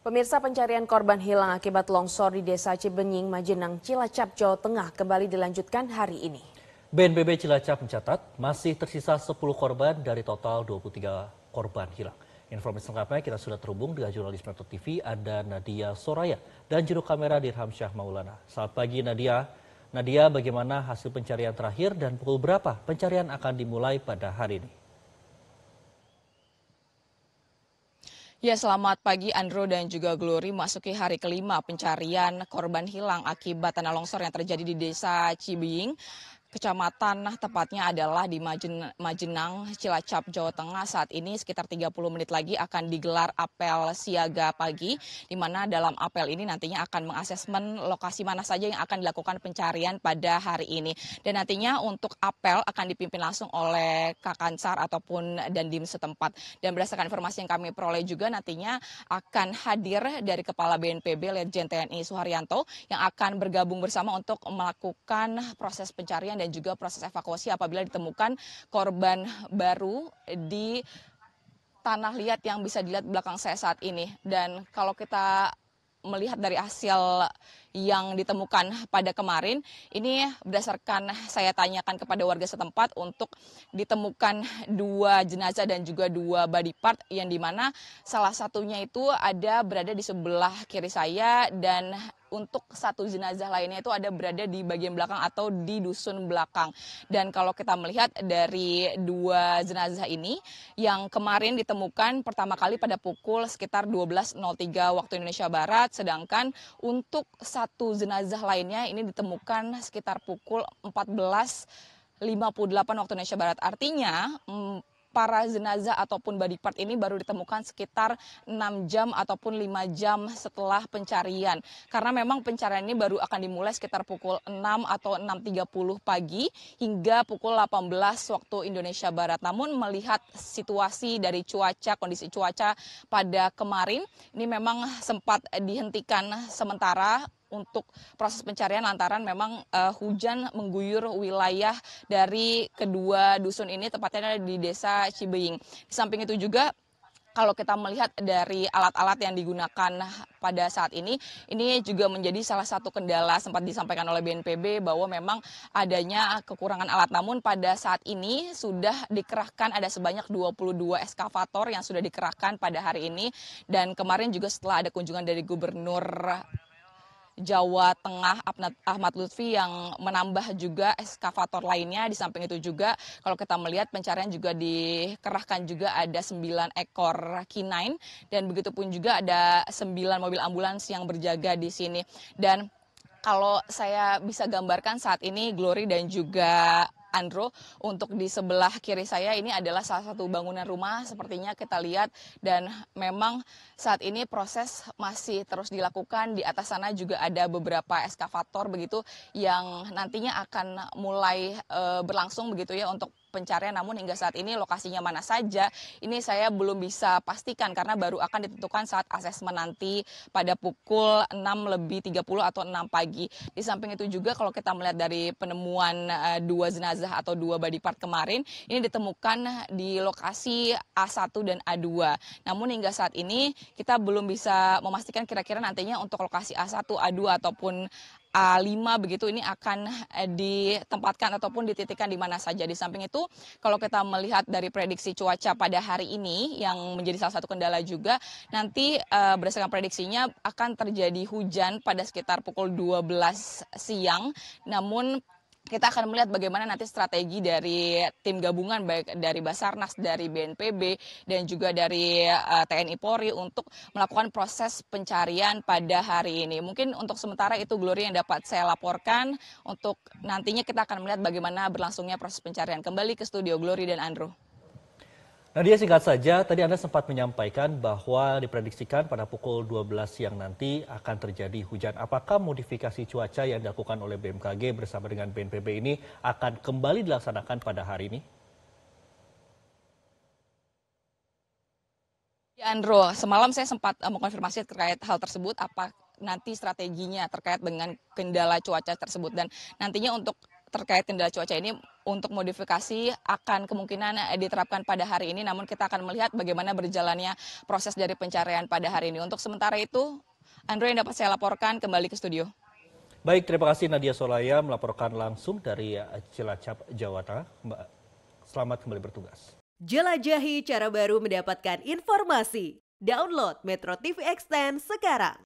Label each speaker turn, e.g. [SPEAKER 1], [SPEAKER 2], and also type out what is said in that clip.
[SPEAKER 1] Pemirsa, pencarian korban hilang akibat longsor di Desa Cibenying, Majenang, Cilacap, Jawa Tengah kembali dilanjutkan hari ini.
[SPEAKER 2] BNPB Cilacap mencatat masih tersisa 10 korban dari total 23 korban hilang. Informasi lengkapnya kita sudah terhubung dengan jurnalis Metro TV, ada Nadia Soraya dan juru kamera Dirham Syah Maulana. Selamat pagi Nadia. Nadia, bagaimana hasil pencarian terakhir dan pukul berapa pencarian akan dimulai pada hari ini?
[SPEAKER 3] Ya, selamat pagi Andro dan juga Glory. Masuki hari kelima pencarian korban hilang akibat tanah longsor yang terjadi di Desa Cibenying, Kecamatan tepatnya adalah di Majenang, Cilacap, Jawa Tengah. Saat ini sekitar 30 menit lagi akan digelar apel siaga pagi, di mana dalam apel ini nantinya akan mengasesmen lokasi mana saja yang akan dilakukan pencarian pada hari ini. Dan nantinya untuk apel akan dipimpin langsung oleh Kakansar ataupun Dandim setempat. Dan berdasarkan informasi yang kami peroleh juga nantinya akan hadir dari Kepala BNPB Letjen TNI Suharyanto yang akan bergabung bersama untuk melakukan proses pencarian dan juga proses evakuasi apabila ditemukan korban baru di tanah liat yang bisa dilihat belakang saya saat ini. Dan kalau kita melihat dari hasil yang ditemukan pada kemarin, ini berdasarkan saya tanyakan kepada warga setempat untuk ditemukan 2 jenazah dan juga 2 body part, yang dimana salah satunya itu ada berada di sebelah kiri saya dan untuk 1 jenazah lainnya itu ada berada di bagian belakang atau di dusun belakang. Dan kalau kita melihat dari 2 jenazah ini yang kemarin ditemukan pertama kali pada pukul sekitar 12.03 waktu Indonesia Barat, sedangkan untuk 1 jenazah lainnya ini ditemukan sekitar pukul 14.58 waktu Indonesia Barat. Artinya para jenazah ataupun body part ini baru ditemukan sekitar 6 jam ataupun 5 jam setelah pencarian. Karena memang pencarian ini baru akan dimulai sekitar pukul 6 atau 6.30 pagi hingga pukul 18 waktu Indonesia Barat. Namun melihat situasi dari cuaca, kondisi cuaca pada kemarin, ini memang sempat dihentikan sementara untuk proses pencarian lantaran memang hujan mengguyur wilayah dari kedua dusun ini, tepatnya di Desa Cibenying. Di samping itu juga kalau kita melihat dari alat-alat yang digunakan pada saat ini juga menjadi salah satu kendala, sempat disampaikan oleh BNPB bahwa memang adanya kekurangan alat. Namun pada saat ini sudah dikerahkan ada sebanyak 22 eskavator yang sudah dikerahkan pada hari ini. Dan kemarin juga setelah ada kunjungan dari Gubernur Jawa Tengah Ahmad Lutfi yang menambah juga eskavator lainnya. Di samping itu juga kalau kita melihat pencarian juga dikerahkan juga ada 9 ekor K9 dan begitu pun juga ada 9 mobil ambulans yang berjaga di sini. Dan kalau saya bisa gambarkan saat ini Glory dan juga Andro, untuk di sebelah kiri saya ini adalah salah satu bangunan rumah sepertinya kita lihat, dan memang saat ini proses masih terus dilakukan. Di atas sana juga ada beberapa eskavator begitu yang nantinya akan mulai berlangsung begitu ya untuk pencarian. Namun hingga saat ini lokasinya mana saja ini saya belum bisa pastikan karena baru akan ditentukan saat asesmen nanti pada pukul 6.30 atau 6 pagi. Di samping itu juga kalau kita melihat dari penemuan 2 jenazah atau 2 body part kemarin, ini ditemukan di lokasi A1 dan A2. Namun hingga saat ini kita belum bisa memastikan kira-kira nantinya untuk lokasi A1, A2 ataupun A5 begitu ini akan ditempatkan ataupun dititikkan di mana saja. Di samping itu kalau kita melihat dari prediksi cuaca pada hari ini yang menjadi salah satu kendala juga, nanti berdasarkan prediksinya akan terjadi hujan pada sekitar pukul 12 siang. Namun kita akan melihat bagaimana nanti strategi dari tim gabungan baik dari Basarnas, dari BNPB dan juga dari TNI Polri untuk melakukan proses pencarian pada hari ini. Mungkin untuk sementara itu Glory yang dapat saya laporkan. Untuk nantinya kita akan melihat bagaimana berlangsungnya proses pencarian. Kembali ke studio Glory dan Andrew.
[SPEAKER 2] Nadia, singkat saja, tadi Anda sempat menyampaikan bahwa diprediksikan pada pukul 12 siang nanti akan terjadi hujan. Apakah modifikasi cuaca yang dilakukan oleh BMKG bersama dengan BNPB ini akan kembali dilaksanakan pada hari ini?
[SPEAKER 3] Ya, Andro, semalam saya sempat mengkonfirmasi terkait hal tersebut, apa nanti strateginya terkait dengan kendala cuaca tersebut. Dan nantinya untuk terkait kendala cuaca ini untuk modifikasi akan kemungkinan diterapkan pada hari ini, namun kita akan melihat bagaimana berjalannya proses dari pencarian pada hari ini. Untuk sementara itu, Andrew, yang dapat saya laporkan kembali ke studio.
[SPEAKER 2] Baik, terima kasih Nadia Solaya melaporkan langsung dari Cilacap, Jawa Tengah. Selamat kembali bertugas.
[SPEAKER 4] Jelajahi cara baru mendapatkan informasi. Download Metro TV Extend sekarang.